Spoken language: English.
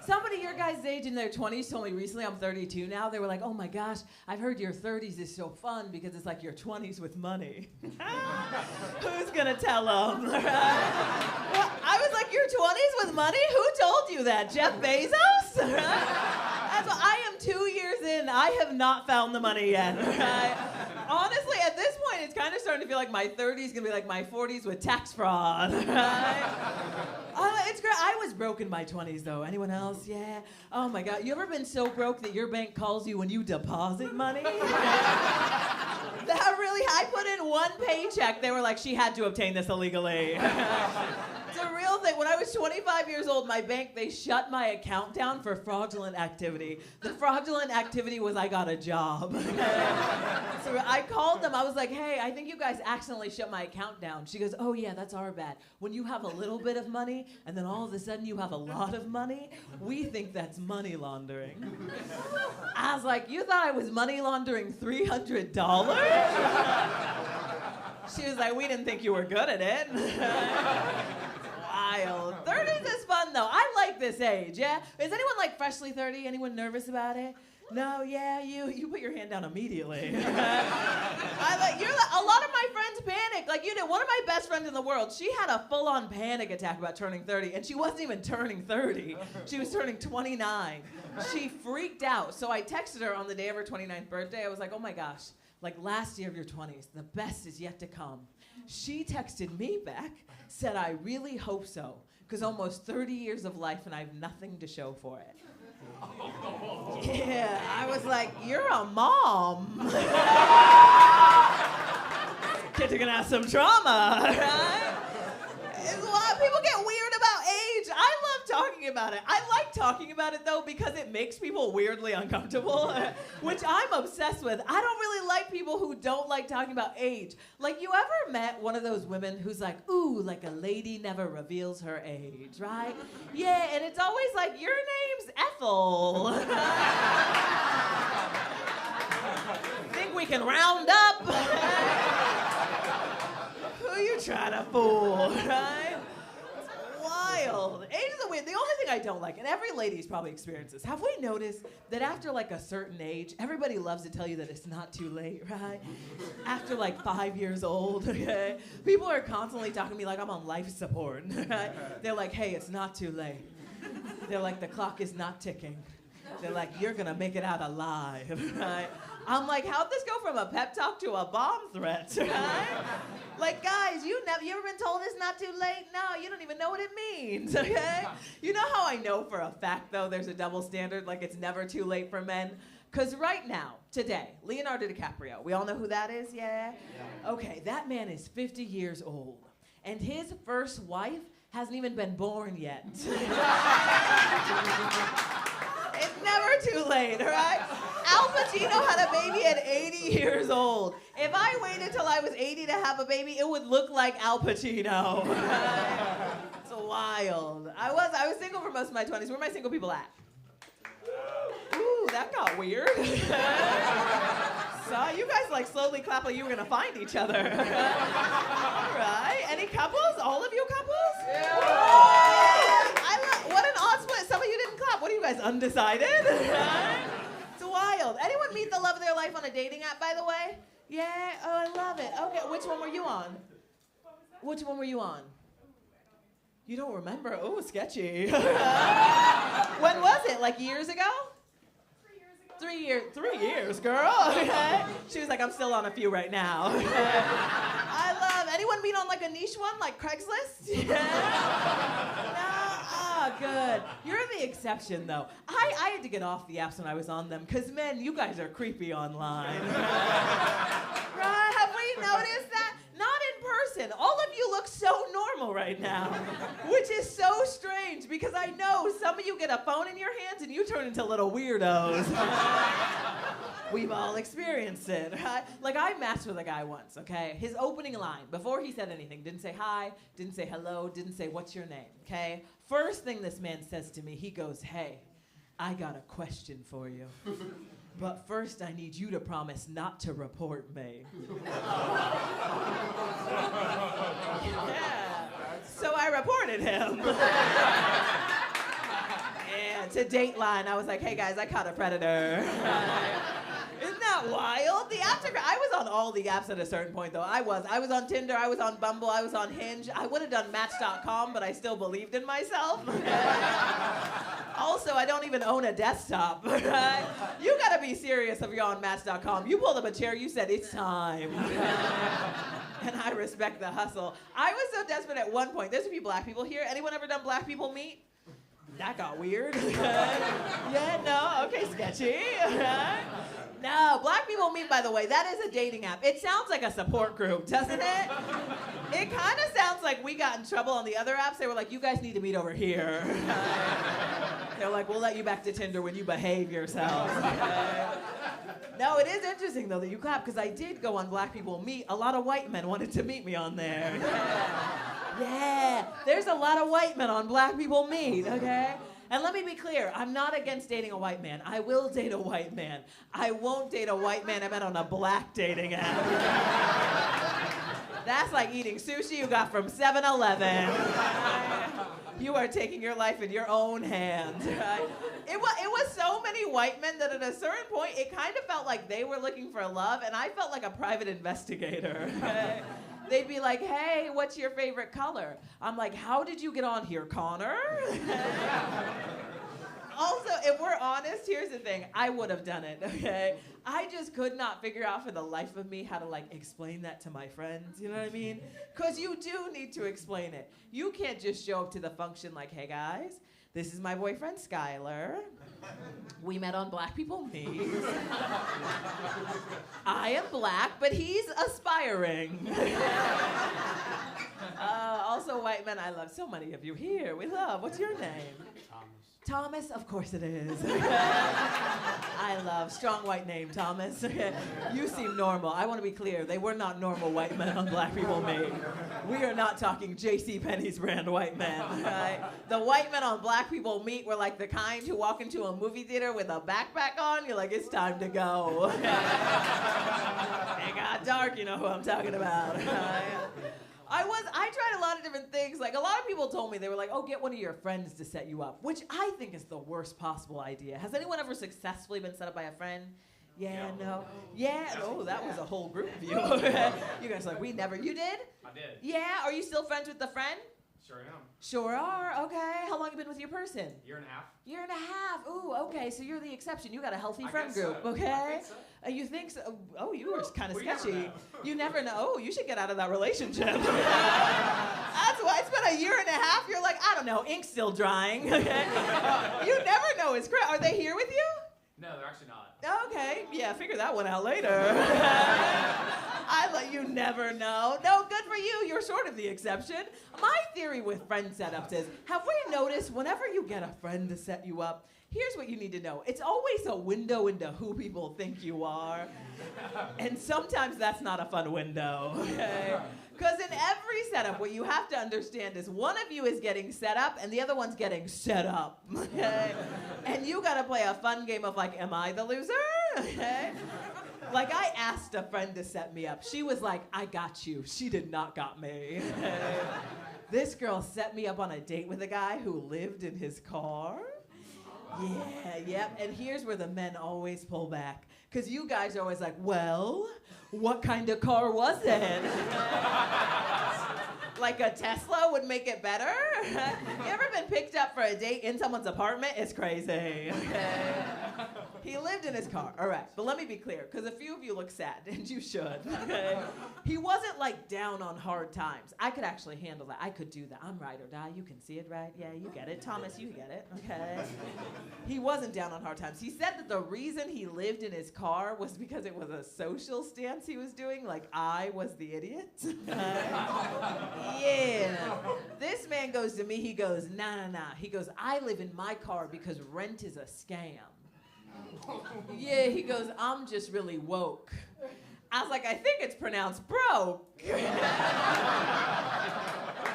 Somebody your guys' age in their 20s told me recently, I'm 32 now, they were like, oh my gosh, I've heard your 30s is so fun because it's like your 20s with money. Who's gonna tell them? Well, I was like, your 20s with money? Who told you that? Jeff Bezos? That's what, I am 2 years in, I have not found the money yet. Honestly, at this point, it's kind of starting to feel like my 30s gonna be like my 40s with tax fraud. It's great. I was broke in my 20s, though. Anyone else? Yeah. Oh my God. You ever been so broke that your bank calls you when you deposit money? That really, I put in one paycheck. They were like, she had to obtain this illegally. It's a real thing. When I was 25 years old, my bank, they shut my account down for fraudulent activity. The fraudulent activity was I got a job. So I called them. I was like, hey, I think you guys accidentally shut my account down. She goes, oh yeah, that's our bad. When you have a little bit of money and then all of a sudden you have a lot of money, we think that's money laundering. I was like, you thought I was money laundering $300? She was like, we didn't think you were good at it. Wild. 30s is fun though. I like this age, yeah? Is anyone like freshly 30? Anyone nervous about it? No, yeah, you put your hand down immediately. A lot of my friends panic, like you did. One of my best friends in the world, she had a full-on panic attack about turning 30, and she wasn't even turning 30. She was turning 29. She freaked out. So I texted her on the day of her 29th birthday. I was like, oh my gosh, like last year of your 20s, the best is yet to come. She texted me back, said, I really hope so, because almost 30 years of life and I have nothing to show for it. Yeah, I was like, you're a mom. Kids are gonna have some trauma, right? A lot of people get weird about age. I love talking about it. I like talking about it though because it makes people weirdly uncomfortable, which I'm obsessed with. I don't really like people who don't like talking about age. Like, you ever met one of those women who's like, ooh, like a lady never reveals her age, right? Yeah, and it's always like, your name's Ethel. Think we can round up? Who you trying to fool, right? Wild. Age is a weird. The only thing I don't like, and every lady's probably experienced this, have we noticed that after like a certain age, everybody loves to tell you that it's not too late, right? After like 5 years old, okay? People are constantly talking to me like I'm on life support, right? They're like, hey, it's not too late. They're like, the clock is not ticking. They're like, you're gonna make it out alive, right? I'm like, how'd this go from a pep talk to a bomb threat, right? Like, guys, you ever been told it's not too late? No, you don't even know what it means, okay? You know how I know for a fact, though, there's a double standard, like it's never too late for men? Because right now, today, Leonardo DiCaprio, we all know who that is, yeah? Okay, that man is 50 years old, and his first wife hasn't even been born yet. It's never too late, all right? Al Pacino had a baby at 80 years old. If I waited till I was 80 to have a baby, it would look like Al Pacino. It's wild. I was single for most of my 20s. Where are my single people at? Ooh, that got weird. So you guys like slowly clap like you were gonna find each other. All right. Any couples? All of you couples? Yeah. What an odd split. Some of you didn't clap. What are you guys, undecided? It's wild. Anyone meet the love of their life on a dating app, by the way? Yeah? Oh, I love it. Okay, which one were you on? Which one were you on? You don't remember? Oh, sketchy. When was it? Like years ago? 3 years. 3 years, girl. Okay. She was like, I'm still on a few right now. I love. Anyone meet on like a niche one, like Craigslist? Yeah. No? Oh, good. You're the exception, though. I had to get off the apps when I was on them, because, men, you guys are creepy online. Right? Have we noticed that? Not in person. All of you look so normal right now, which is so strange, because I know some of you get a phone in your hands and you turn into little weirdos. We've all experienced it, right? Like, I matched with a guy once, okay? His opening line, before he said anything, didn't say hi, didn't say hello, didn't say what's your name, okay? First thing this man says to me, he goes, hey, I got a question for you. But first, I need you to promise not to report me. Yeah. So I reported him. Yeah, to Dateline. I was like, hey guys, I caught a predator. Isn't that wild? The apps are, I was on all the apps at a certain point, though. I was on Tinder, I was on Bumble, I was on Hinge. I would have done Match.com, but I still believed in myself. Also, I don't even own a desktop. You gotta be serious if you're on Match.com. You pulled up a chair, you said, it's time. And I respect the hustle. I was so desperate at one point. There's a few black people here. Anyone ever done Black People Meet? That got weird. Yeah, no, okay, sketchy. No, Black People Meet, by the way, that is a dating app. It sounds like a support group, doesn't it? It kind of sounds like we got in trouble on the other apps. They were like, you guys need to meet over here. They're like, we'll let you back to Tinder when you behave yourselves. No, it is interesting, though, that you clap, because I did go on Black People Meet. A lot of white men wanted to meet me on there. Yeah, there's a lot of white men on Black People Meet, okay? And let me be clear, I'm not against dating a white man. I will date a white man. I won't date a white man I met on a black dating app. That's like eating sushi you got from 7-Eleven. You are taking your life in your own hands. Right? It was so many white men that at a certain point, it kind of felt like they were looking for love, and I felt like a private investigator. Okay? They'd be like, hey, what's your favorite color? I'm like, how did you get on here, Connor? Also, if we're honest, here's the thing. I would have done it, okay? I just could not figure out for the life of me how to, like, explain that to my friends, you know what I mean? Because you do need to explain it. You can't just show up to the function like, hey, guys, this is my boyfriend, Skylar. We met on Black People Meet. I am black, but he's aspiring. Also, white men, I love so many of you here. We love. What's your name? Thomas, of course it is. I love strong white name, Thomas. You seem normal. I want to be clear. They were not normal white men on Black People Meet. We are not talking JCPenney's brand white men. Right? The white men on Black People Meet were like the kind who walk into a movie theater with a backpack on. You're like, it's time to go. It got dark. You know who I'm talking about. I tried a lot of different things. Like, a lot of people told me, they were like, oh, get one of your friends to set you up, which I think is the worst possible idea. Has anyone ever successfully been set up by a friend? Yeah, no. Yeah, oh, that was a whole group of you. You guys are like, we never. You did? I did. Yeah, are you still friends with the friend? Sure am. Sure are, okay. How long have you been with your person? Year and a half. Year and a half. Ooh, okay, so you're the exception. You got a healthy I friend guess group, so. okay? I think so. You think so? Oh, you were kind of We never sketchy. know. You never know. Oh, you should get out of that relationship. That's why it's been a year and a half. You're like, I don't know, ink's still drying, okay? You never know. Are they here with you? No, they're actually not. Okay, yeah, figure that one out later. You never know. No, good for you. You're sort of the exception. My theory with friend setups is, have we noticed whenever you get a friend to set you up, here's what you need to know. It's always a window into who people think you are. And sometimes that's not a fun window, okay? Because in every setup, what you have to understand is one of you is getting set up and the other one's getting set up, okay? And you gotta play a fun game of like, am I the loser? Okay? Like, I asked a friend to set me up. She was like, I got you. She did not got me. This girl set me up on a date with a guy who lived in his car. Yeah, yep. And here's where the men always pull back. Because you guys are always like, well, what kind of car was it? Like a Tesla would make it better? You ever been picked up for a date in someone's apartment? It's crazy. Okay. He lived in his car. All right, but let me be clear, because a few of you look sad, and you should. Okay? He wasn't like down on hard times. I could actually handle that. I could do that. I'm ride or die. You can see it, right? Yeah, you get it. Thomas, you get it. Okay. He wasn't down on hard times. He said that the reason he lived in his car was because it was a social stance he was doing, like I was the idiot. Yeah. This man goes to me, he goes, nah. He goes, I live in my car because rent is a scam. Yeah, he goes, I'm just really woke. I was like, I think it's pronounced broke.